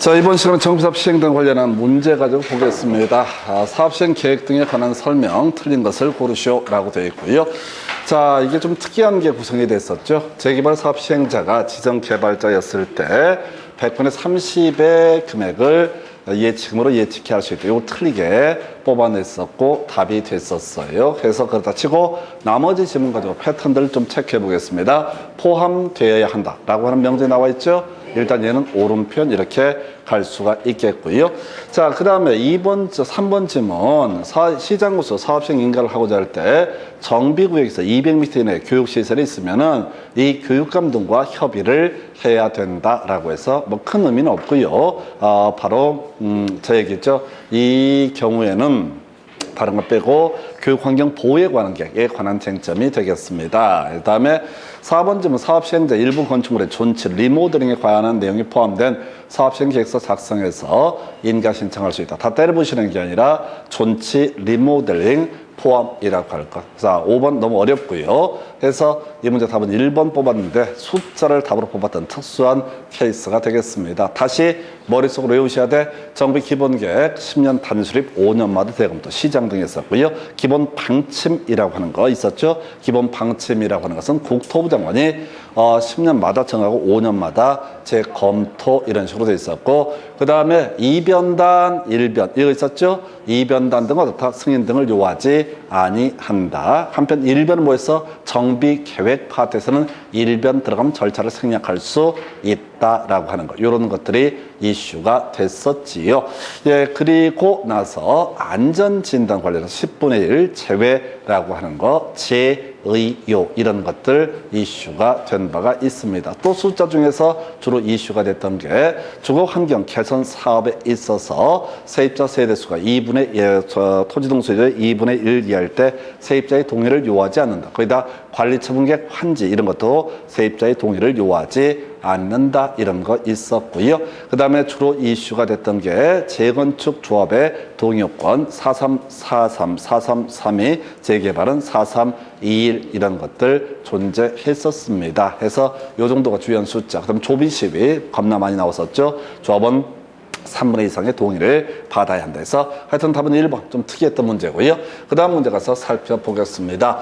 자, 이번 시간은 정비사업 시행 등 관련한 문제 가지고 보겠습니다. 사업 시행 계획 등에 관한 설명, 틀린 것을 고르시오라고 되어 있고요. 자, 이게 좀 특이한 게 구성이 됐었죠. 재개발 사업 시행자가 지정 개발자였을 때 100분의 30의 금액을 예측으로 예측해 할 수 있도록 이거 틀리게 뽑아냈었고 답이 됐었어요. 그래서 그렇다 치고 나머지 지문 가지고 패턴들을 좀 체크해 보겠습니다. 포함되어야 한다라고 하는 명제에 나와 있죠. 일단 얘는 오른편 이렇게 갈 수가 있겠고요. 자, 그 다음에 3번 지문 시장구수 사업시행 인가를 하고자 할 때 정비구역에서 200m 이내 교육시설이 있으면은 이 교육감 등과 협의를 해야 된다라고 해서 뭐 큰 의미는 없고요. 바로 저 얘기죠. 이 경우에는 다른 거 빼고 교육환경 보호에 관한 계획에 관한 쟁점이 되겠습니다. 그 다음에 4번 지문 사업시행자 일부 건축물의 존치, 리모델링에 관한 내용이 포함된 사업시행계획서 작성해서 인가 신청할 수 있다. 다 때려부시는 게 아니라 존치, 리모델링 포함이라고 할 것. 자, 5번 너무 어렵고요. 그래서 이 문제 답은 1번 뽑았는데 숫자를 답으로 뽑았던 특수한 케이스가 되겠습니다. 다시 머릿속으로 외우셔야 돼. 정비 기본계획 10년 단수립 5년마다 대검토 시장 등이 있었고요. 기본 방침이라고 하는 거 있었죠. 기본 방침이라고 하는 것은 국토부 장관이 10년마다 정하고 5년마다 재검토 이런 식으로 돼 있었고, 그 다음에 2변단, 1변 이거 있었죠. 2변단 등은 어떻다 승인 등을 요하지 아니한다. 한편 1변은 뭐였어? 정비 계획 파트에서는 1변 들어가면 절차를 생략할 수 있다라고 하는 거. 이런 것들이 이슈가 됐었지요. 예, 그리고 나서 안전진단 관련해서 10분의 1 제외라고 하는 거, 재의요 이런 것들 이슈가 된 바가 있습니다. 또 숫자 중에서 주로 이슈가 됐던 게 주거 환경 개선 사업에 있어서 세입자 세대수가 2분의 1, 토지등 소유자의 2분의 1 이하일 때 세입자의 동의를 요하지 않는다. 거기다 관리처분계획 환지 이런 것도 세입자의 동의를 요하지 않는다 이런 거 있었고요. 그 다음에 주로 이슈가 됐던 게 재건축 조합의 동의요건 4343, 4332, 재개발은 4321 이런 것들 존재했었습니다. 해서 요 정도가 주연 숫자. 그다음 조비 시비 겁나 많이 나왔었죠. 조합은 3분의 2 이상의 동의를 받아야 한다 해서 하여튼 답은 1번 좀 특이했던 문제고요. 그 다음 문제 가서 살펴보겠습니다.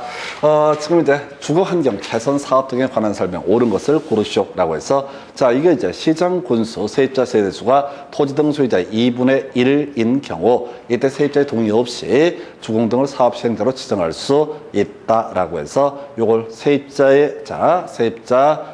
지금 이제 주거환경 개선 사업 등에 관한 설명 옳은 것을 고르시오라고 해서 자, 이게 이제 시장 군수 세입자 세대수가 토지 등 소유자의 2분의 1인 경우 이때 세입자의 동의 없이 주공 등을 사업 시행자로 지정할 수 있다라고 해서 요걸 세입자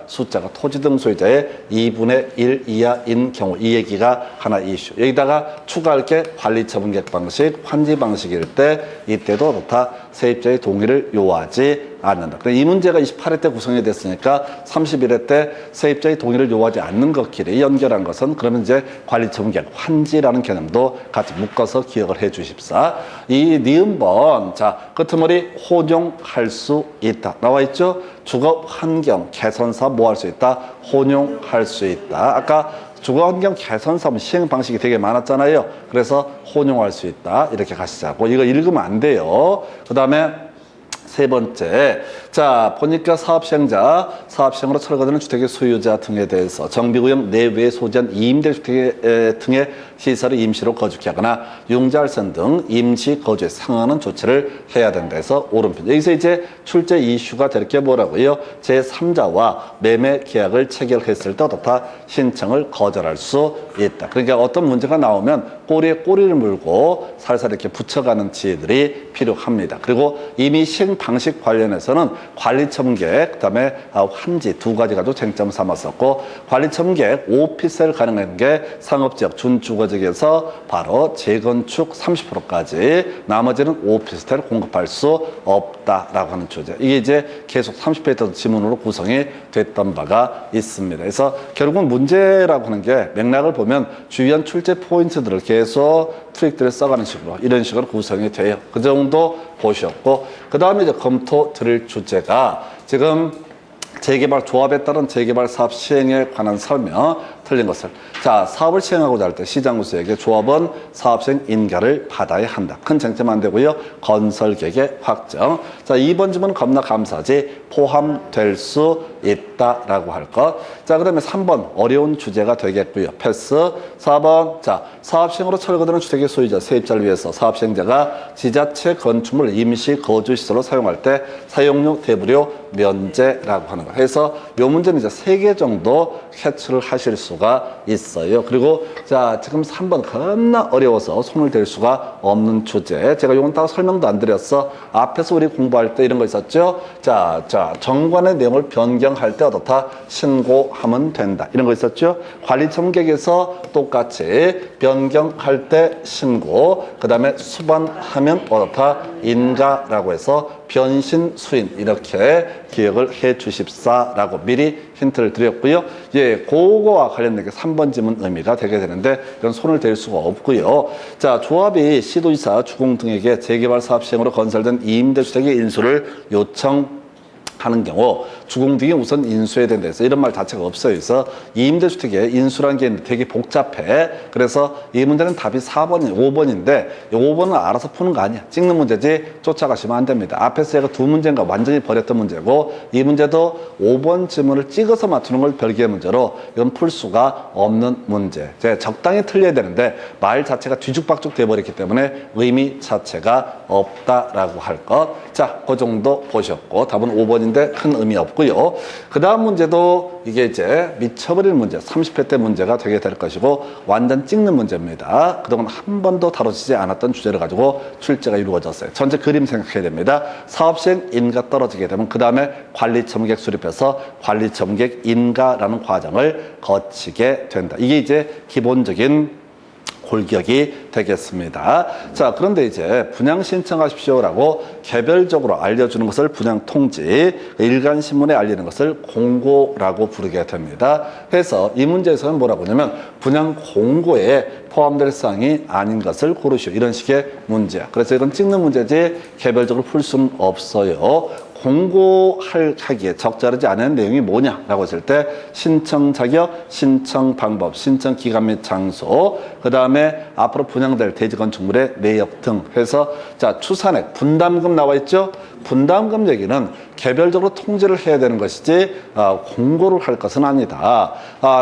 숫자가 토지 등 소유자의 2분의 1 이하인 경우 이 얘기가 하나 이슈. 여기다가 추가할 게 관리처분계획 방식, 환지 방식일 때 이때도 그렇다 세입자의 동의를 요하지 않는다. 이 문제가 28회 때 구성이 됐으니까 31회 때 세입자의 동의를 요하지 않는 것끼리 연결한 것은 그러면 이제 관리처분계획 환지라는 개념도 같이 묶어서 기억을 해 주십사. 이 니은번 자 끄트머리 혼용할 수 있다 나와 있죠. 주거 환경 개선 사업 뭐 할 수 있다? 혼용할 수 있다. 아까 주거환경 개선 사업 시행 방식이 되게 많았잖아요. 그래서 혼용할 수 있다 이렇게 가시자고. 이거 읽으면 안 돼요. 그 다음에 세 번째, 자 보니까 사업 시행으로 철거되는 주택의 소유자 등에 대해서 정비구역 내외에 소재한 임대주택 등의 시설을 임시로 거주케 하거나 융자할선 등 임시 거주에 상응하는 조치를 해야 된다 해서 오른편. 여기서 이제 출제 이슈가 될 게 뭐라고요? 제3자와 매매 계약을 체결했을 때 어떻다 신청을 거절할 수 있다. 그러니까 어떤 문제가 나오면 꼬리에 꼬리를 물고 살살 이렇게 붙여가는 지혜들이 필요합니다. 그리고 이미 시행 방식 관련해서는 관리처분계획, 그다음에 환지 두 가지 가지고 쟁점 삼았었고, 관리처분계획 오피스텔 가능한 게 상업지역, 준주거지역에서 바로 재건축 30%까지, 나머지는 오피스텔 공급할 수 없다라고 하는 주제. 이게 이제 계속 30페이지 지문으로 구성이 됐던 바가 있습니다. 그래서 결국은 문제라고 하는 게 맥락을 보면 주요한 출제 포인트들을 계속 트릭들을 써가는 식으로 이런 식으로 구성이 돼요. 그 정도 보셨고, 그 다음에 이제 검토 드릴 주제가 지금 재개발 조합에 따른 재개발 사업 시행에 관한 설명, 틀린 것을. 자, 사업을 시행하고자 할 때 시장구수에게 조합원 사업시행 인가를 받아야 한다. 큰 쟁점 안 되고요. 건설계획의 확정. 자, 2번 질문은 겁나 감사하지. 포함될 수 있다라고 할 것. 자, 그 다음에 3번 어려운 주제가 되겠고요. 패스. 4번 자, 사업시행으로 철거되는 주택의 소유자, 세입자를 위해서 사업시행자가 지자체 건축물 임시 거주시설로 사용할 때 사용료 대부료 면제라고 하는 거. 그래서 요 문제는 이제 3개 정도 캐치를 하실 수가 있어요. 그리고 자, 지금 3번 겁나 어려워서 손을 댈 수가 없는 주제. 제가 요건 따로 설명도 안 드렸어. 앞에서 우리 공부할 때 이런 거 있었죠. 자, 정관의 내용을 변경할 때 어떻다? 신고하면 된다. 이런 거 있었죠. 관리청객에서 똑같이 변경할 때 신고, 그 다음에 수반하면 어떻다? 인가라고 해서 변신 수인 이렇게 기억을 해 주십사라고 미리 힌트를 드렸고요. 예, 그거와 관련된 게 3번 지문 의미가 되게 되는데 이건 손을 댈 수가 없고요. 자, 조합이 시도지사, 주공 등에게 재개발 사업 시행으로 건설된 임대주택의 인수를 요청하는 경우 주공 등이 우선 인수해야 된다 해서 이런 말 자체가 없어요. 그래서 임대주택에 인수라는 게 되게 복잡해. 그래서 이 문제는 답이 4번이 5번인데 5번은 알아서 푸는 거 아니야. 찍는 문제지 쫓아가시면 안 됩니다. 앞에서 제가 두 문제인가 완전히 버렸던 문제고 이 문제도 5번 지문을 찍어서 맞추는 걸 별개의 문제로 이건 풀 수가 없는 문제. 제가 적당히 틀려야 되는데 말 자체가 뒤죽박죽 돼버렸기 때문에 의미 자체가 없다라고 할 것. 자, 그 정도 보셨고 답은 5번인데 큰 의미 없고 고요. 그 다음 문제도 이게 이제 미쳐버릴 문제, 30회 때 문제가 되게 될 것이고 완전 찍는 문제입니다. 그동안 한 번도 다뤄지지 않았던 주제를 가지고 출제가 이루어졌어요. 전체 그림 생각해야 됩니다. 사업시행 인가 떨어지게 되면 그 다음에 관리청객 수립해서 관리청객 인가라는 과정을 거치게 된다. 이게 이제 기본적인 골격이 되겠습니다. 자, 그런데 이제 분양 신청하십시오라고 개별적으로 알려주는 것을 분양 통지, 일간신문에 알리는 것을 공고라고 부르게 됩니다. 그래서 이 문제에서는 뭐라고 하냐면 분양 공고에 포함될 사항이 아닌 것을 고르시오. 이런 식의 문제야. 그래서 이건 찍는 문제지 개별적으로 풀 수는 없어요. 공고하기에 적절하지 않은 내용이 뭐냐라고 했을 때 신청 자격, 신청 방법, 신청 기간 및 장소, 그 다음에 앞으로 분양될 대지 건축물의 내역 등 해서 자, 추산액, 분담금 나와 있죠? 분담금 얘기는 개별적으로 통지를 해야 되는 것이지 공고를 할 것은 아니다.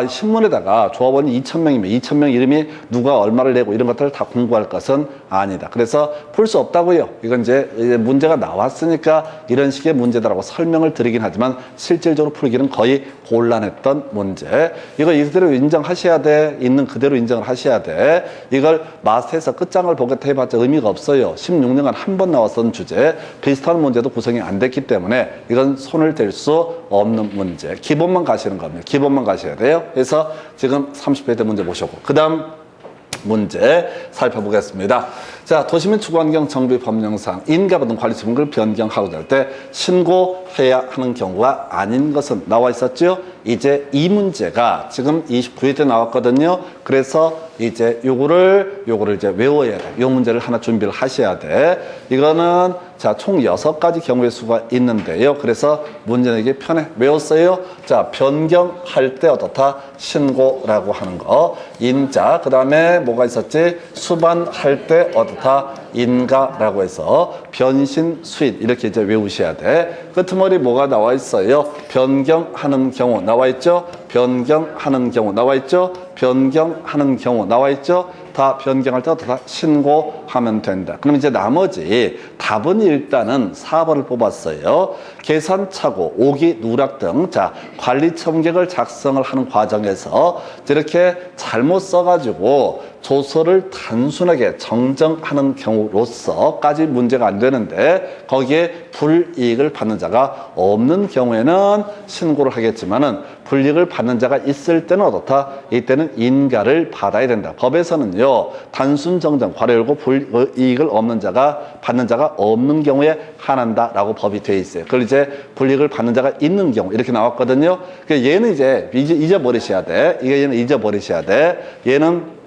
신문에다가 조합원이 2,000명이면 2,000명 이름이 누가 얼마를 내고 이런 것들을 다 공고할 것은 아니다. 그래서 풀 수 없다고요. 이건 이제 문제가 나왔으니까 이런 식의 문제다라고 설명을 드리긴 하지만 실질적으로 풀기는 거의 곤란했던 문제. 이거 이대로 인정하셔야 돼. 있는 그대로 인정을 하셔야 돼. 이걸 마스터에서 끝장을 보겠다 해봤자 의미가 없어요. 16년간 한 번 나왔던 주제. 비슷한 문제도 구성이 안 됐기 때문에 이건 손을 댈 수 없는 문제. 기본만 가시는 겁니다. 기본만 가셔야 돼요. 그래서 지금 30회 때 문제 보셨고 그 다음 문제 살펴보겠습니다. 자, 도시민 주거환경 정비 법령상 인가받은 관리처분을 변경하고자 할 때 신고해야 하는 경우가 아닌 것은 나와 있었죠. 이제 이 문제가 지금 29회 때 나왔거든요. 그래서 이제 요거를 이제 외워야 돼. 요 문제를 하나 준비를 하셔야 돼. 이거는 자, 총 6가지 경우의 수가 있는데요. 그래서 문제 내기 편해. 외웠어요? 자, 변경할 때 어떻다? 신고라고 하는 거. 인자, 그 다음에 뭐가 있었지? 수반할 때 어떻다? 인가라고 해서 변신 수인 이렇게 이제 외우셔야 돼. 끄트머리 뭐가 나와 있어요? 변경하는 경우 나와 있죠? 변경하는 경우 나와 있죠? 변경하는 경우 나와 있죠? 다 변경할 때 다 신고하면 된다. 그럼 이제 나머지 답은 일단은 4번을 뽑았어요. 계산착오, 오기, 누락 등 자, 관리청객을 작성을 하는 과정에서 이렇게 잘못 써가지고 조서를 단순하게 정정하는 경우로서까지 문제가 안 되는데 거기에 불이익을 받는 자가 없는 경우에는 신고를 하겠지만은 불이익을 받는 자가 있을 때는 어떻다? 이때는 인가를 받아야 된다. 법에서는요, 단순 정정, 괄호 열고 불이익을 받는 자가 없는 경우에 한한다라고 법이 돼 있어요. 그걸 이제 불이익을 받는 자가 있는 경우 이렇게 나왔거든요. 그러니까 얘는 이제 잊어버리셔야 돼. 얘는 잊어버리셔야 돼. 얘는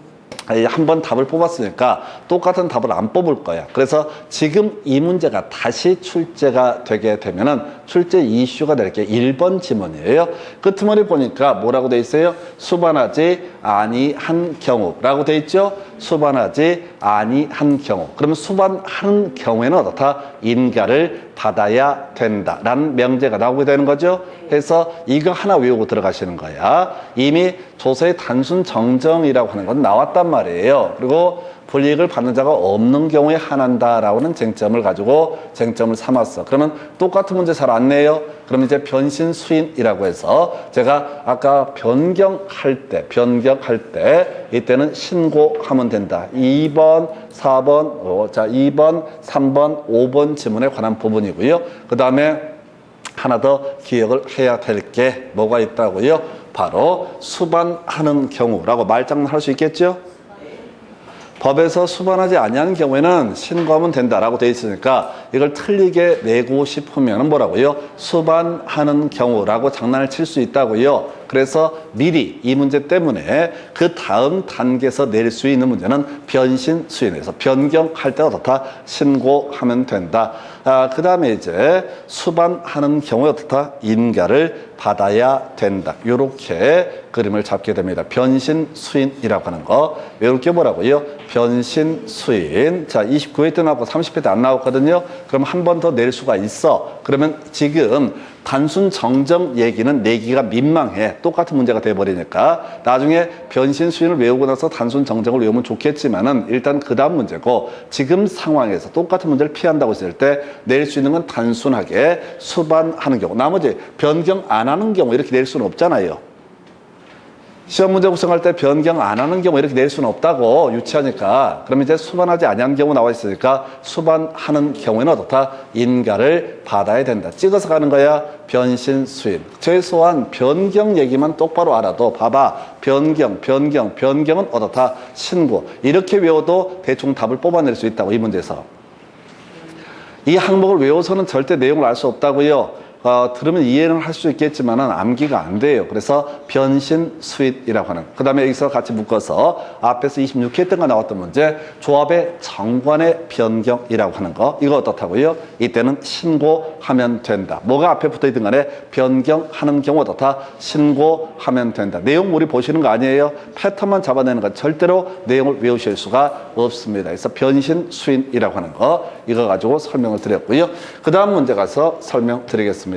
한 번 답을 뽑았으니까 똑같은 답을 안 뽑을 거야. 그래서 지금 이 문제가 다시 출제가 되게 되면은 출제 이슈가 될 게 1번 지문이에요. 끄트머리 보니까 뭐라고 돼 있어요? 수반하지 아니한 경우라고 돼 있죠? 수반하지 아니한 경우. 그러면 수반하는 경우에는 어떻다? 인가를 받아야 된다라는 명제가 나오게 되는 거죠. 그래서 이거 하나 외우고 들어가시는 거야. 이미 조서의 단순 정정이라고 하는 건 나왔단 말이에요. 그리고 불이익을 받는 자가 없는 경우에 한한다라고 하는 쟁점을 가지고 쟁점을 삼았어. 그러면 똑같은 문제 잘 안 내요? 그럼 이제 변신 수인이라고 해서 제가 아까 변경할 때 이때는 신고하면 된다. 2번, 4번, 자 2번, 3번, 5번 지문에 관한 부분이고요. 그 다음에 하나 더 기억을 해야 될 게 뭐가 있다고요? 바로 수반하는 경우라고 말장난할 수 있겠죠? 법에서 수반하지 아니하는 경우에는 신고하면 된다라고 되어 있으니까 이걸 틀리게 내고 싶으면 뭐라고요? 수반하는 경우라고 장난을 칠 수 있다고요. 그래서 미리 이 문제 때문에 그 다음 단계에서 낼 수 있는 문제는 변신 수인에서 변경할 때 어떻다? 신고하면 된다. 그 다음에 이제 수반하는 경우에 어떻다? 인가를 받아야 된다. 이렇게 그림을 잡게 됩니다. 변신 수인이라고 하는 거. 이렇게 뭐라고요? 변신 수인. 자, 29회 때 나왔고 30회 때 안 나왔거든요. 그럼 한 번 더 낼 수가 있어. 그러면 지금 단순 정정 얘기는 내기가 민망해. 똑같은 문제가 돼버리니까. 나중에 변신 수인을 외우고 나서 단순 정정을 외우면 좋겠지만은 일단 그 다음 문제고 지금 상황에서 똑같은 문제를 피한다고 했을 때 낼 수 있는 건 단순하게 수반하는 경우. 나머지 변경 안 하는 경우 이렇게 낼 수는 없잖아요. 시험 문제 구성할 때 변경 안 하는 경우 이렇게 낼 수는 없다고 유치하니까. 그럼 이제 수반하지 아니하는 경우 나와 있으니까 수반하는 경우에는 어떻다? 인가를 받아야 된다. 찍어서 가는 거야. 변신 수인. 최소한 변경 얘기만 똑바로 알아도 봐봐. 변경은 어떻다? 신고. 이렇게 외워도 대충 답을 뽑아낼 수 있다고 이 문제에서. 이 항목을 외워서는 절대 내용을 알 수 없다고요. 들으면 이해는 할 수 있겠지만 암기가 안 돼요. 그래서 변신 수인이라고 하는. 그 다음에 여기서 같이 묶어서 앞에서 26회 때가 나왔던 문제 조합의 정관의 변경이라고 하는 거. 이거 어떻다고요? 이때는 신고하면 된다. 뭐가 앞에 붙어있든 간에 변경하는 경우 어떻다? 신고하면 된다. 내용 우리 보시는 거 아니에요? 패턴만 잡아내는 건 절대로 내용을 외우실 수가 없습니다. 그래서 변신 수인이라고 하는 거. 이거 가지고 설명을 드렸고요. 그 다음 문제 가서 설명드리겠습니다.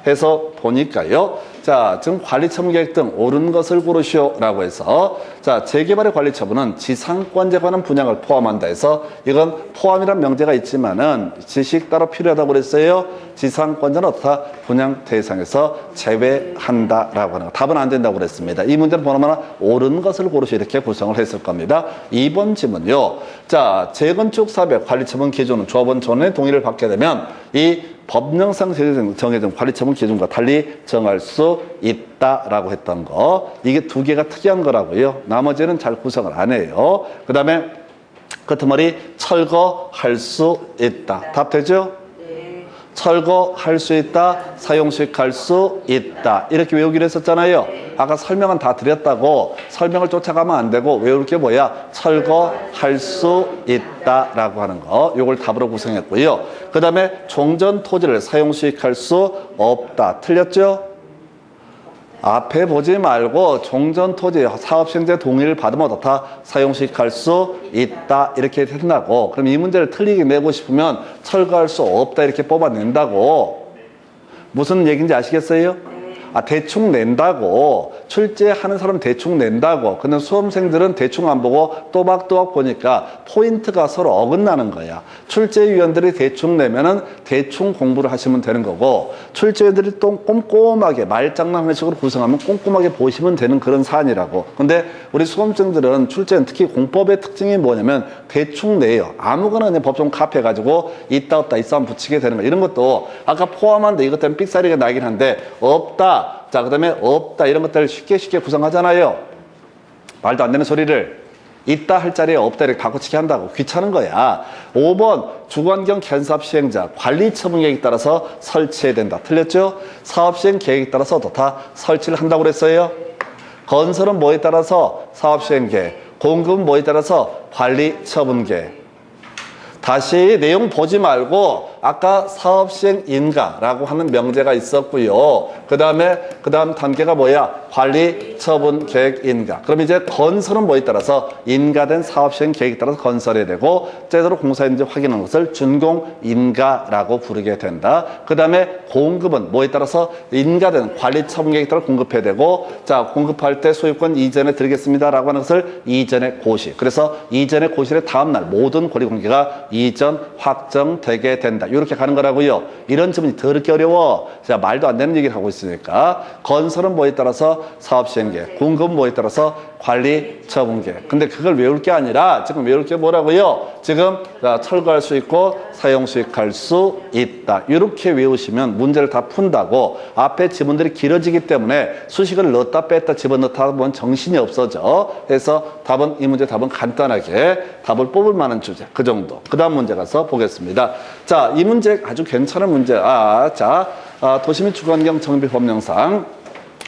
해서 보니까요. 자, 지금 관리처분 계획 등 옳은 것을 고르시오라고 해서 자, 재개발의 관리처분은 지상권자에 관한 분양을 포함한다 해서 이건 포함이란 명제가 있지만은 지식 따로 필요하다고 그랬어요. 지상권자는 어떻다? 분양 대상에서 제외한다라고 하는 거. 답은 안 된다고 그랬습니다. 이 문제는 보나마나 옳은 것을 고르시오 이렇게 구성을 했을 겁니다. 2번 지문요. 자, 재건축 사업의 관리처분 기준은 조합원 전원의 동의를 받게 되면 이 법령상 정해진 관리처분 기준과 달리 정할 수 있다라고 했던 거. 이게 두 개가 특이한 거라고요. 나머지는 잘 구성을 안 해요. 그 다음에 끄트머리 철거할 수 있다. 답 되죠? 철거할 수 있다, 사용식할 수 있다. 이렇게 외우기로 했었잖아요. 아까 설명은 다 드렸다고 설명을 쫓아가면 안 되고 외울 게 뭐야? 철거할 수 있다라고 하는 거. 요걸 답으로 구성했고요. 그 다음에 종전 토지를 사용식할 수 없다. 틀렸죠? 앞에 보지 말고 종전 토지 사업시행자 동의를 받으면 어떻다? 사용식할 수 있다. 이렇게 된다고. 그럼 이 문제를 틀리게 내고 싶으면 철거할 수 없다. 이렇게 뽑아낸다고. 무슨 얘기인지 아시겠어요? 대충 낸다고. 출제하는 사람 대충 낸다고. 근데 수험생들은 대충 안 보고 또박또박 보니까 포인트가 서로 어긋나는 거야. 출제위원들이 대충 내면은 대충 공부를 하시면 되는 거고, 출제위원들이 또 꼼꼼하게 말장난하는 식으로 구성하면 꼼꼼하게 보시면 되는 그런 사안이라고. 근데 우리 수험생들은 출제는 특히 공법의 특징이 뭐냐면 대충 내요. 아무거나 그냥 법정 카페 가지고 있다 없다 있어 하면 붙이게 되는 거. 이런 것도 아까 포함한데 이것 때문에 삑사리가 나긴 한데 없다. 자, 그 다음에 없다. 이런 것들을 쉽게 구성하잖아요. 말도 안 되는 소리를 있다 할 자리에 없다 이렇게 바꿔치기 한다고. 귀찮은 거야. 5번 주관경 견사업 시행자 관리처분 계획에 따라서 설치해야 된다. 틀렸죠? 사업시행 계획에 따라서 어떻다? 설치를 한다고 그랬어요. 건설은 뭐에 따라서? 사업시행 계획. 공급은 뭐에 따라서 관리 처분 계획. 다시 내용 보지 말고 아까 사업시행 인가라고 하는 명제가 있었고요. 그 다음 단계가 뭐야? 관리 처분 계획 인가. 그럼 이제 건설은 뭐에 따라서 인가된 사업시행 계획에 따라서 건설해야 되고 제대로 공사했는지 확인하는 것을 준공 인가라고 부르게 된다. 그 다음에 공급은 뭐에 따라서 인가된 관리 처분 계획에 따라 공급해야 되고 자 공급할 때 소유권 이전에 드리겠습니다라고 하는 것을 이전의 고시. 그래서 이전의 고시의 다음날 모든 권리 공개가 이전 확정되게 된다. 이렇게 가는 거라고요. 이런 질문이 더럽게 어려워. 자, 말도 안 되는 얘기를 하고 있으니까 건설은 뭐에 따라서 사업시행계획, 공급은 뭐에 따라서 관리처분계획. 근데 그걸 외울 게 아니라 지금 외울 게 뭐라고요? 지금 자, 철거할 수 있고 사용 수익할 수 있다. 이렇게 외우시면 문제를 다 푼다고. 앞에 지문들이 길어지기 때문에 수식을 넣었다 뺐다 집어넣다 보면 정신이 없어져. 그래서 이 문제 답은 간단하게 답을 뽑을 만한 주제. 그 정도. 그 다음 문제 가서 보겠습니다. 자, 이 문제 아주 괜찮은 문제. 도시및 주거환경 정비 법령상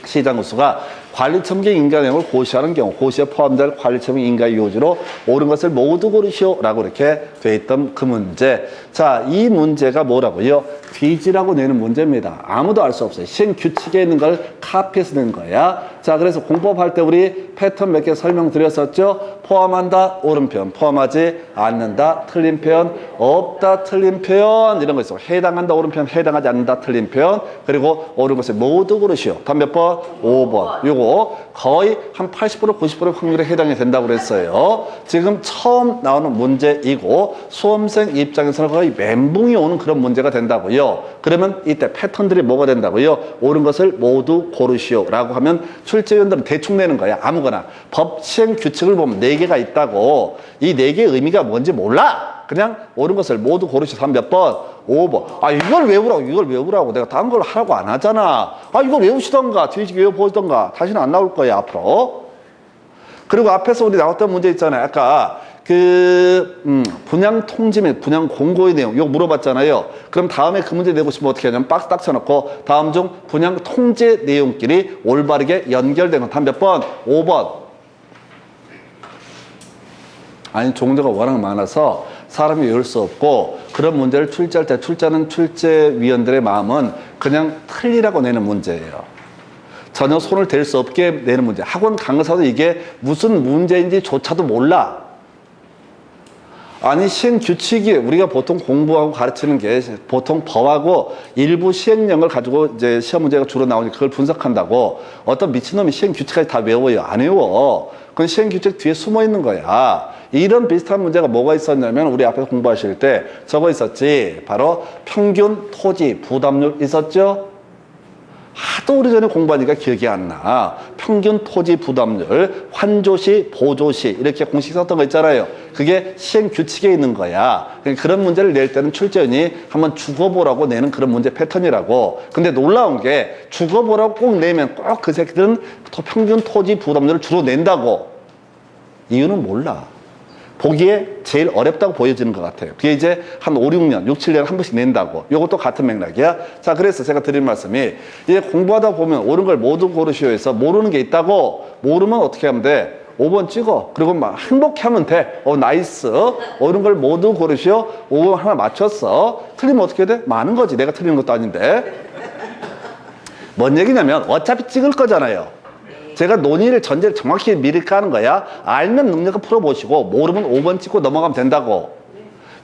시장구수가 관리처분 인가 내용을 고시하는 경우 고시에 포함될 관리처분 인가의 요지로 옳은 것을 모두 고르시오 라고 이렇게 돼 있던 그 문제. 자, 이 문제가 뭐라고요? 뒤지라고 내는 문제입니다. 아무도 알 수 없어요. 시행 규칙에 있는 걸 카피해서 낸 거야. 자, 그래서 공법할 때 우리 패턴 몇 개 설명드렸었죠? 포함한다, 옳은 표현. 포함하지 않는다, 틀린 표현. 없다, 틀린 표현. 이런 거 있어. 해당한다, 옳은 표현. 해당하지 않는다, 틀린 표현. 그리고 옳은 것을 모두 고르시오. 다음 몇 번? 5번. 요거 거의 한 80% 90% 확률에 해당이 된다고 그랬어요. 지금 처음 나오는 문제이고 수험생 입장에서는 거의 멘붕이 오는 그런 문제가 된다고요. 그러면 이때 패턴들이 뭐가 된다고요? 옳은 것을 모두 고르시오 라고 하면 출제위원들은 대충 내는 거야. 아무거나. 법 시행 규칙을 보면 4개가 있다고. 이 4개의 의미가 뭔지 몰라. 그냥 옳은 것을 모두 고르시오. 다음 몇 번? 5번. 이걸 외우라고. 내가 다른 걸 하라고 안 하잖아. 이걸 외우시던가, 뒤지게 외워보시던가. 다시는 안 나올 거예요, 앞으로. 그리고 앞에서 우리 나왔던 문제 있잖아요. 아까 분양 통지 및 분양 공고의 내용, 이거 물어봤잖아요. 그럼 다음에 그 문제 내고 싶으면 어떻게 하냐면 박스 딱 쳐놓고 다음 중 분양 통지 내용끼리 올바르게 연결되는 건 단 몇 번? 5번. 아니, 종류가 워낙 많아서 사람이 외울 수 없고 그런 문제를 출제할 때 출제하는 출제위원들의 마음은 그냥 틀리라고 내는 문제예요. 전혀 손을 댈 수 없게 내는 문제. 학원 강사도 이게 무슨 문제인지조차도 몰라. 아니, 시행 규칙이 우리가 보통 공부하고 가르치는 게 보통 법하고 일부 시행령을 가지고 이제 시험 문제가 주로 나오니 그걸 분석한다고. 어떤 미친놈이 시행 규칙까지 다 외워요? 안 외워. 그건 시행 규칙 뒤에 숨어 있는 거야. 이런 비슷한 문제가 뭐가 있었냐면 우리 앞에서 공부하실 때 저거 있었지. 바로 평균 토지 부담률 있었죠? 하도 오래전에 공부하니까 기억이 안 나. 평균 토지 부담률, 환조시, 보조시 이렇게 공식 썼던 거 있잖아요. 그게 시행 규칙에 있는 거야. 그런 문제를 낼 때는 출제원이 한번 죽어보라고 내는 그런 문제 패턴이라고. 근데 놀라운 게 죽어보라고 꼭 내면 꼭 그 새끼들은 평균 토지 부담률을 주로 낸다고. 이유는 몰라. 보기에 제일 어렵다고 보여지는 것 같아요. 그게 이제 한 5, 6년, 6, 7년에 한 번씩 낸다고. 이것도 같은 맥락이야. 자, 그래서 제가 드린 말씀이 이제 공부하다 보면 옳은 걸 모두 고르시오 해서 모르는 게 있다고. 모르면 어떻게 하면 돼? 5번 찍어. 그리고 막 행복해 하면 돼. 나이스. 옳은 걸 모두 고르시오. 5번 하나 맞췄어. 틀리면 어떻게 돼? 많은 거지. 내가 틀리는 것도 아닌데. 뭔 얘기냐면 어차피 찍을 거잖아요. 제가 논의를 전제를 정확히 미리 까는 거야. 알면 능력을 풀어보시고 모르면 5번 찍고 넘어가면 된다고.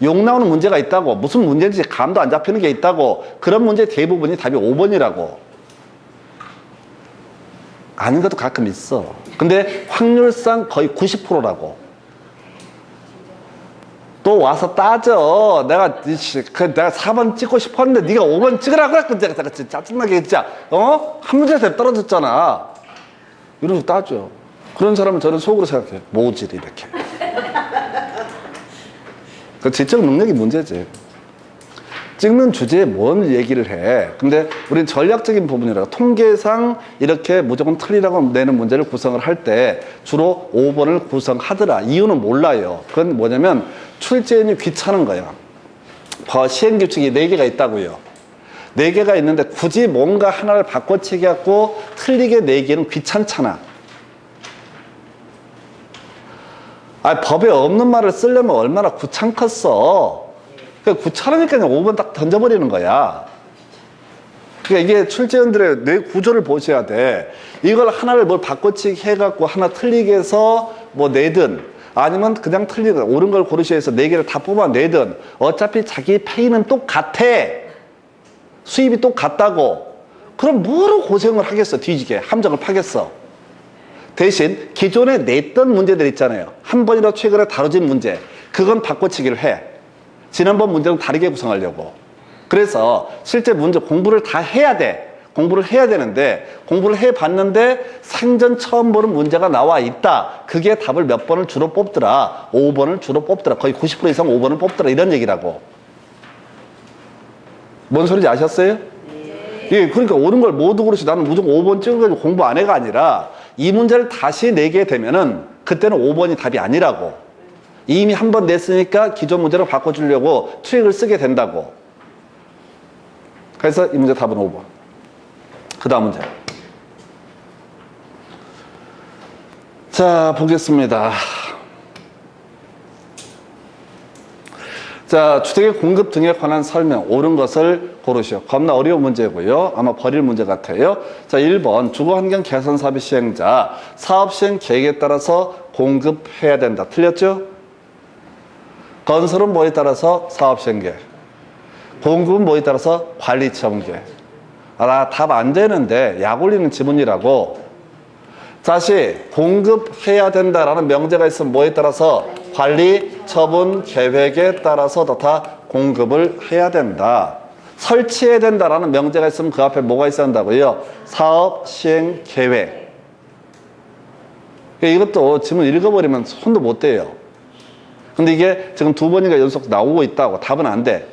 욕 나오는 문제가 있다고. 무슨 문제인지 감도 안 잡히는 게 있다고. 그런 문제 대부분이 답이 5번이라고. 아닌 것도 가끔 있어. 근데 확률상 거의 90%라고. 또 와서 따져. 내가 4번 찍고 싶었는데 네가 5번 찍으라고 했거든. 내가 진짜 짜증나게 진짜. 한 문제에서 떨어졌잖아. 이러면서 따져. 그런 사람은 저는 속으로 생각해요. 모질이 이렇게. 그 지적 능력이 문제지. 찍는 주제에 뭔 얘기를 해. 근데 우린 전략적인 부분이라 통계상 이렇게 무조건 틀리라고 내는 문제를 구성을 할 때 주로 5번을 구성하더라. 이유는 몰라요. 그건 뭐냐면 출제인이 귀찮은 거야. 시행규칙이 4개가 있다고요. 4개가 있는데 굳이 뭔가 하나를 바꿔치기 갖고 틀리게 내기는 귀찮잖아. 아, 법에 없는 말을 쓰려면 얼마나 귀찮겠어. 그러니까 귀찮으니까 그냥 5번 딱 던져버리는 거야. 그러니까 이게 출제원들의 뇌 구조를 보셔야 돼. 이걸 하나를 뭘 바꿔치기 해갖고 하나 틀리게 해서 뭐 내든 아니면 그냥 틀리고 옳은 걸 고르셔야 해서 4개를 다 뽑아내든 어차피 자기 페이는 똑같아. 수입이 똑같다고. 그럼 뭐로 고생을 하겠어. 뒤지게 함정을 파겠어. 대신 기존에 냈던 문제들 있잖아요. 한 번이라도 최근에 다뤄진 문제. 그건 바꿔치기를 해. 지난번 문제랑 다르게 구성하려고. 그래서 실제 문제 공부를 다 해야 돼. 공부를 해야 되는데 공부를 해봤는데 생전 처음 보는 문제가 나와 있다. 그게 답을 몇 번을 주로 뽑더라. 5번을 주로 뽑더라. 거의 90% 이상 5번을 뽑더라. 이런 얘기라고. 뭔 소리인지 아셨어요? 예, 그러니까 옳은 걸 모두 고르시. 나는 무조건 5번 찍어가지고 공부 안 해가 아니라 이 문제를 다시 내게 되면은 그때는 5번이 답이 아니라고. 이미 한 번 냈으니까 기존 문제로 바꿔주려고 트릭을 쓰게 된다고. 그래서 이 문제 답은 5번. 그 다음 문제. 자, 보겠습니다. 자, 주택의 공급 등에 관한 설명, 옳은 것을 고르시오. 겁나 어려운 문제고요. 아마 버릴 문제 같아요. 자, 1번 주거환경 개선 사업의 시행자, 사업 시행 계획에 따라서 공급해야 된다. 틀렸죠? 건설은 뭐에 따라서 사업 시행 계획. 공급은 뭐에 따라서 관리 처분 계획. 아, 답 안 되는데 약 올리는 지문이라고. 다시 공급해야 된다라는 명제가 있으면 뭐에 따라서 관리 처분 계획에 따라서 다 공급을 해야 된다. 설치해야 된다라는 명제가 있으면 그 앞에 뭐가 있어야 한다고요? 사업 시행 계획. 이것도 지문 읽어버리면 손도 못 대요. 근데 이게 지금 2번인가 연속 나오고 있다고. 답은 안 돼.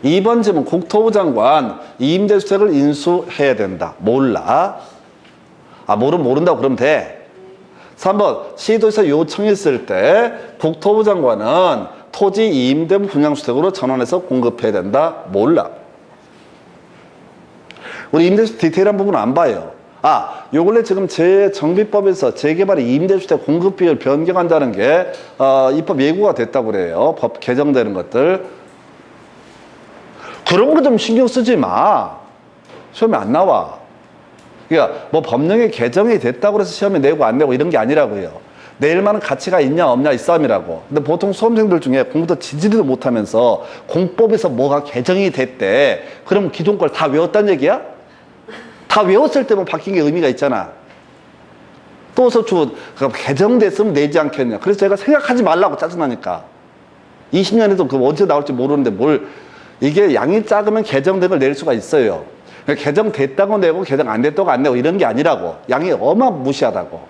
2번 지문 국토부 장관 임대주택을 인수해야 된다. 몰라. 아, 모른다고 그러면 돼. 3번 시도에서 요청했을 때 국토부 장관은 토지 임대 분양주택으로 전환해서 공급해야 된다. 몰라. 우리 임대주택 디테일한 부분은 안 봐요. 아, 요 근래 지금 재정비법에서 재개발의 임대주택 공급 비율 변경한다는 게 입법 예고가 됐다고 그래요. 법 개정되는 것들. 그런 거 좀 신경 쓰지 마. 시험에 안 나와. 그러니까 뭐 법령에 개정이 됐다고 해서 시험에 내고 안 내고 이런 게 아니라고요. 내일 만한 가치가 있냐 없냐 이 싸움이라고. 근데 보통 수험생들 중에 공부도 지지리도 못하면서 공법에서 뭐가 개정이 됐대. 그럼 기존 걸 다 외웠단 얘기야? 다 외웠을 때만 바뀐 게 의미가 있잖아. 또서 개정됐으면 내지 않겠냐. 그래서 제가 생각하지 말라고 짜증나니까. 20년에도 그 언제 나올지 모르는데 뭘 이게 양이 작으면 개정된 걸 낼 수가 있어요. 그러니까 개정됐다고 내고 개정 안 됐다고 안 내고 이런 게 아니라고. 양이 어마무시하다고.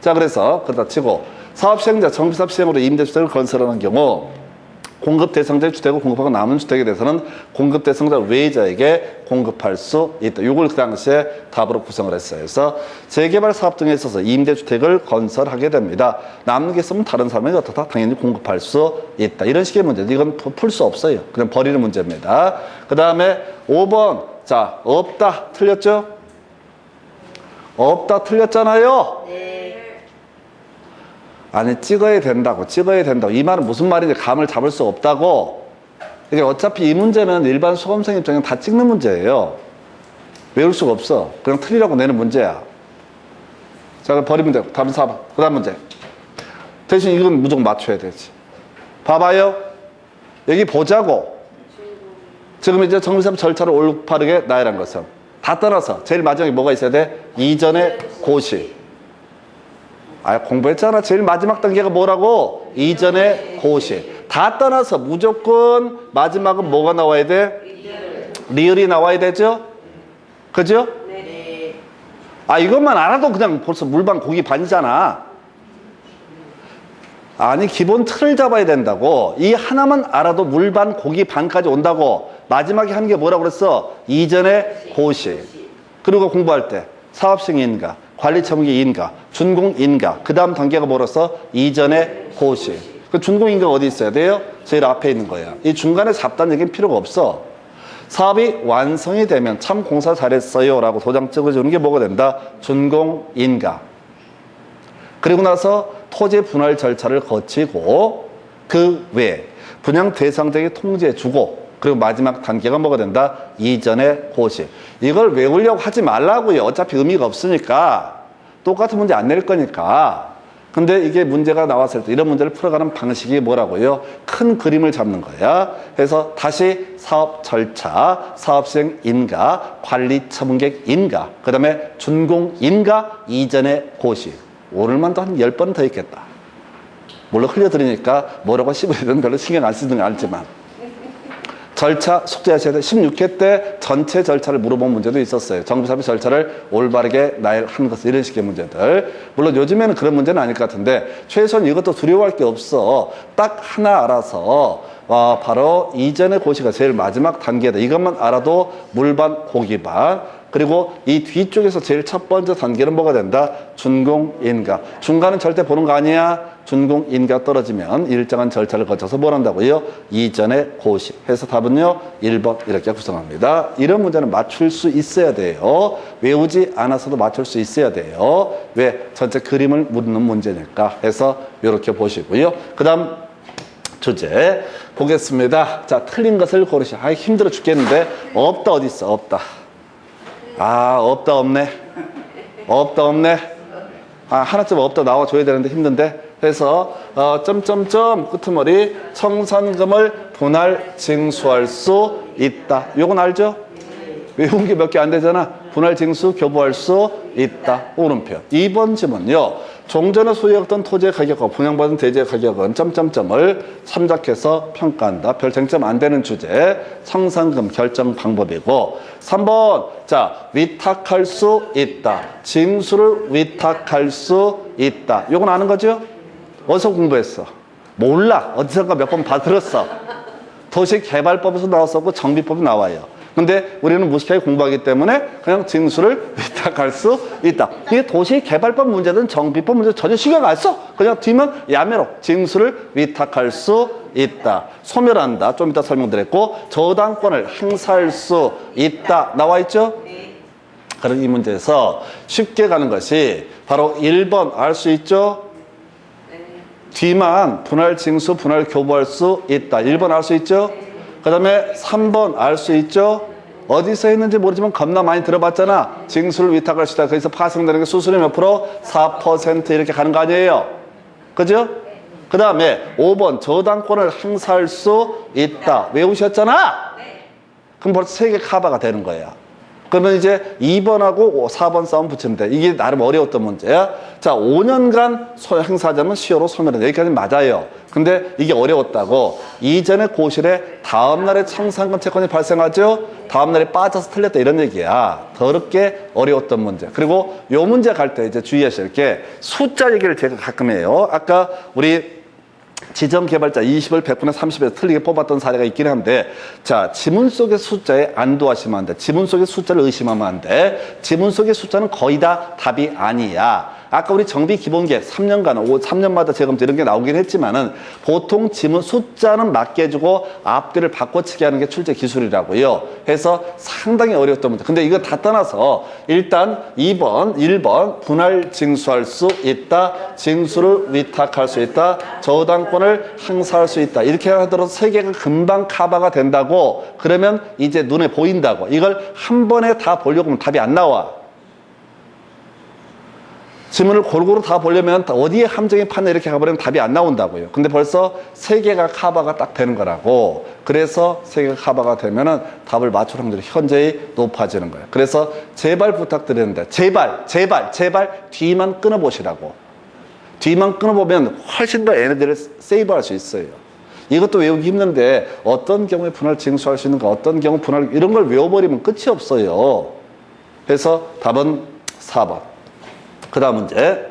자, 그래서 그러다 치고 사업 시행자 정비사업 시행으로 임대주택을 건설하는 경우 공급 대상자의 주택을 공급하고 남은 주택에 대해서는 공급 대상자 외자에게 공급할 수 있다. 이걸 그 당시에 답으로 구성을 했어요. 그래서 재개발 사업 등에 있어서 임대주택을 건설하게 됩니다. 남는 게 있으면 다른 사람에게 어떻다? 당연히 공급할 수 있다. 이런 식의 문제. 이건 풀 수 없어요. 그냥 버리는 문제입니다. 그 다음에 5번. 자, 없다. 틀렸죠? 없다. 틀렸잖아요? 네. 아니, 찍어야 된다고. 이 말은 무슨 말인지 감을 잡을 수 없다고. 그러니까 어차피 이 문제는 일반 수험생 입장에는 다 찍는 문제예요. 외울 수가 없어. 그냥 틀리라고 내는 문제야. 자, 그럼 버리면 되고. 답은 4번. 그 다음 문제. 대신 이건 무조건 맞춰야 되지. 봐봐요. 여기 보자고. 지금 이제 정비사업 절차를 올바르게 나열한 것은 다 떠나서 제일 마지막에 뭐가 있어야 돼? 이전의 고시. 아, 공부했잖아. 제일 마지막 단계가 뭐라고? 이전의 고시. 다 떠나서 무조건 마지막은 뭐가 나와야 돼? 리을이 나와야 되죠? 그죠? 네. 아, 이것만 알아도 그냥 벌써 물반 고기 반이잖아. 아니, 기본 틀을 잡아야 된다고. 이 하나만 알아도 물반 고기 반까지 온다고. 마지막에 하는 게 뭐라고 그랬어? 이전의 고시. 그리고 공부할 때 사업시행인가, 관리처분인가, 준공인가. 그 다음 단계가 뭐라서? 이전의 고시. 그 준공인가가 어디 있어야 돼요? 제일 앞에 있는 거야. 이 중간에 잡다는 얘기는 필요가 없어. 사업이 완성이 되면 참 공사 잘했어요 라고 도장 찍어주는 게 뭐가 된다? 준공인가. 그리고 나서 토지 분할 절차를 거치고 그 외에 분양 대상자에게 통지해주고 그리고 마지막 단계가 뭐가 된다? 이전의 고시. 이걸 외우려고 하지 말라고요. 어차피 의미가 없으니까. 똑같은 문제 안 낼 거니까. 근데 이게 문제가 나왔을 때 이런 문제를 풀어가는 방식이 뭐라고요? 큰 그림을 잡는 거야. 그래서 다시 사업 절차, 사업 시행 인가, 관리 처분객 인가, 그 다음에 준공 인가, 이전의 고시. 오늘만도 한 10번 더 있겠다. 물론 흘려드리니까 뭐라고 씹으든 별로 신경 안 쓰든 알지만. 절차 숙지하셔야 돼. 16회 때 전체 절차를 물어본 문제도 있었어요. 정비사업의 절차를 올바르게 나열한 것을 이런 식의 문제들. 물론 요즘에는 그런 문제는 아닐 것 같은데 최소한 이것도 두려워할 게 없어. 딱 하나 알아서 바로 이전의 고시가 제일 마지막 단계다. 이것만 알아도 물반 고기반. 그리고 이 뒤쪽에서 제일 첫 번째 단계는 뭐가 된다? 준공인가. 중간은 절대 보는 거 아니야. 준공인가 떨어지면 일정한 절차를 거쳐서 뭘 한다고요? 이전의 고시. 해서 답은요 1번 이렇게 구성합니다. 이런 문제는 맞출 수 있어야 돼요. 외우지 않아서도 맞출 수 있어야 돼요. 왜? 전체 그림을 묻는 문제니까. 해서 이렇게 보시고요. 그 다음 주제 보겠습니다. 자, 틀린 것을 고르시오. 아, 힘들어 죽겠는데. 없다 어디 있어? 없다. 아, 없다 없네. 없다 없네. 아, 하나쯤 없다 나와줘야 되는데 힘든데. 그래서 점점점 끄트머리 청산금을 분할 징수할 수 있다. 요건 알죠? 외운 게 몇 개 안 되잖아. 분할 징수 교부할 수 있다. 오른편. 2번 질문요. 종전에 소유했던 토지의 가격과 분양받은 대지의 가격은 점점점을 참작해서 평가한다. 별 쟁점 안 되는 주제. 청산금 결정 방법이고. 3번. 자, 위탁할 수 있다. 징수를 위탁할 수 있다. 요건 아는 거죠? 어디서 공부했어? 몰라. 어디선가 몇 번 들었어. 도시개발법에서 나왔었고 정비법이 나와요. 근데 우리는 무식하게 공부하기 때문에 그냥 징수를 위탁할 수 있다. 이게 도시개발법 문제든 정비법 문제 전혀 신경 안 써. 그냥 뒤면 야매로 징수를 위탁할 수 있다. 소멸한다. 좀 이따 설명드렸고 저당권을 행사할 수 있다. 나와 있죠? 그런 이 문제에서 쉽게 가는 것이 바로 1번 알 수 있죠? 뒤만 분할 징수, 분할 교부할 수 있다. 1번 알 수 있죠? 그 다음에 3번 알 수 있죠? 어디서 했는지 모르지만 겁나 많이 들어봤잖아. 징수를 위탁할 수 있다. 거기서 파생되는 게 수수료 몇 프로? 4% 이렇게 가는 거 아니에요? 그죠? 그 다음에 5번 저당권을 행사할 수 있다. 외우셨잖아? 그럼 벌써 3개 커버가 되는 거야. 그러면 이제 2번하고 4번 싸움 붙이면 돼. 이게 나름 어려웠던 문제야. 자, 5년간 행사하자면 시효로 소멸한다. 여기까지 맞아요. 근데 이게 어려웠다고. 이전의 고실에 다음날에 청산금 채권이 발생하죠? 다음날에 빠져서 틀렸다. 이런 얘기야. 더럽게 어려웠던 문제. 그리고 요 문제 갈 때 이제 주의하실 게 숫자 얘기를 제가 가끔 해요. 아까 우리 지정개발자 20을 100분의 30에서 틀리게 뽑았던 사례가 있긴 한데, 자, 지문 속의 숫자에 안도하시면 안 돼. 지문 속의 숫자를 의심하면 안 돼. 지문 속의 숫자는 거의 다 답이 아니야. 아까 우리 정비 기본계획 3년간, 3년마다 재검토 이런 게 나오긴 했지만은 보통 지문 숫자는 맞게 해주고 앞뒤를 바꿔치기 하는 게 출제 기술이라고요. 해서 상당히 어려웠던 문제. 근데 이거 다 떠나서 일단 2번, 1번 분할 징수할 수 있다. 징수를 위탁할 수 있다. 저당권을 행사할 수 있다. 이렇게 하더라도 3개가 금방 커버가 된다고. 그러면 이제 눈에 보인다고. 이걸 한 번에 다 보려고 하면 답이 안 나와. 지문을 골고루 다 보려면 어디에 함정이 팠나 이렇게 가버리면 답이 안 나온다고요. 근데 벌써 3개가 커버가 딱 되는 거라고. 그래서 3개가 커버가 되면은 답을 맞출 확률이 현저히 높아지는 거예요. 그래서 제발 부탁드리는데, 제발 뒤만 끊어보시라고. 뒤만 끊어보면 훨씬 더 얘네들을 세이브할 수 있어요. 이것도 외우기 힘든데 어떤 경우에 분할 징수할 수 있는가, 어떤 경우 분할, 이런 걸 외워버리면 끝이 없어요. 그래서 답은 4번. 그 다음 문제.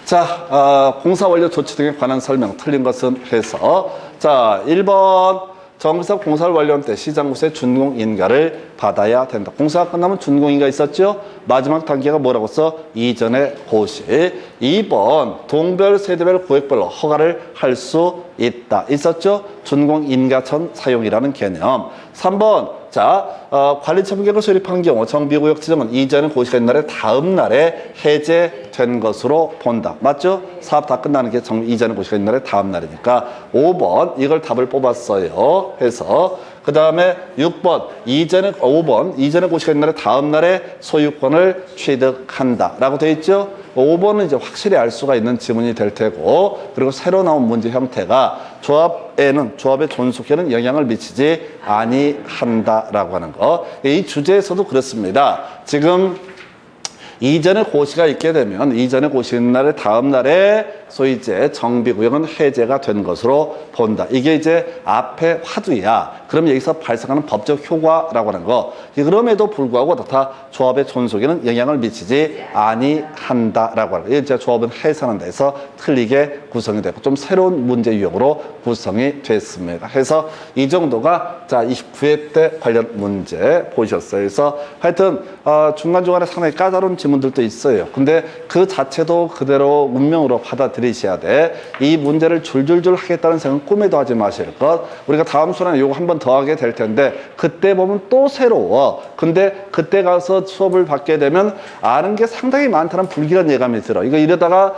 자, 공사 완료 조치 등에 관한 설명 틀린 것은 해서. 자, 1번. 정비사업 공사를 완료할 때 시장구세 준공인가를 받아야 된다. 공사가 끝나면 준공인가 있었죠? 마지막 단계가 뭐라고 써? 이전의 고시. 2번. 동별, 세대별, 구획별로 허가를 할 수 있다. 있었죠? 준공인가천 사용이라는 개념. 3번. 자, 관리처분계획을 수립한 경우 정비구역 지정은 이전의 고시가 있는 날에 다음 날에 해제된 것으로 본다. 맞죠? 사업 다 끝나는 게 이전의 고시가 있는 날에 다음 날이니까 5번 이걸 답을 뽑았어요. 해서 그 다음에 6번 5번 이전의 고시가 있는 날에 다음 날에 소유권을 취득한다 라고 되어 있죠. 5번은 이제 확실히 알 수가 있는 지문이 될 테고, 그리고 새로 나온 문제 형태가 조합의 존속에는 영향을 미치지 아니한다라고 하는 거. 이 주제에서도 그렇습니다. 지금 이전에 고시가 있게 되면 이전에 고시 있는 날에 다음 날에 소위 이제 정비구역은 해제가 된 것으로 본다. 이게 이제 앞에 화두야. 그럼 여기서 발생하는 법적 효과라고 하는 거. 그럼에도 불구하고 다 조합의 존속에는 영향을 미치지 아니한다라고 하는 거. 이게 이제 조합은 해산한 데서 틀리게 구성이 되고 좀 새로운 문제 유형으로 구성이 됐습니다. 해서 이 정도가 자 29회 때 관련 문제 보셨어요. 그래서 하여튼 중간중간에 상당히 까다로운 지문들도 있어요. 근데 그 자체도 그대로 운명으로 받아들이셔야 돼. 이 문제를 줄줄줄 하겠다는 생각은 꿈에도 하지 마실 것. 우리가 다음 시간에 요거 한 번 더 하게 될 텐데 그때 보면 또 새로워. 근데 그때 가서 수업을 받게 되면 아는 게 상당히 많다는 불길한 예감이 들어. 이거 이러다가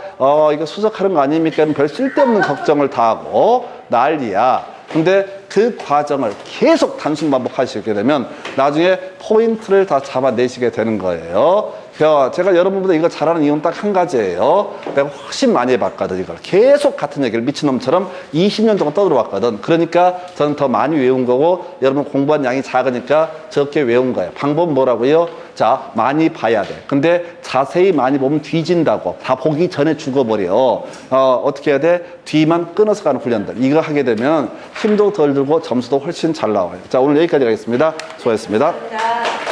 이거 수석하는 거 아닙니까? 별 쓸데없는 걱정을 다 하고 난리야. 근데 그 과정을 계속 단순 반복하시게 되면 나중에 포인트를 다 잡아내시게 되는 거예요. 제가 여러분보다 이거 잘하는 이유는 딱 한 가지예요. 내가 훨씬 많이 해봤거든, 이걸. 계속 같은 얘기를 미친놈처럼 20년 동안 떠들어왔거든. 그러니까 저는 더 많이 외운 거고, 여러분 공부한 양이 작으니까 적게 외운 거예요. 방법은 뭐라고요? 자, 많이 봐야 돼. 근데 자세히 많이 보면 뒤진다고. 다 보기 전에 죽어버려. 어떻게 해야 돼? 뒤만 끊어서 가는 훈련들. 이거 하게 되면 힘도 덜 들고 점수도 훨씬 잘 나와요. 자, 오늘 여기까지 가겠습니다. 수고하셨습니다. 감사합니다.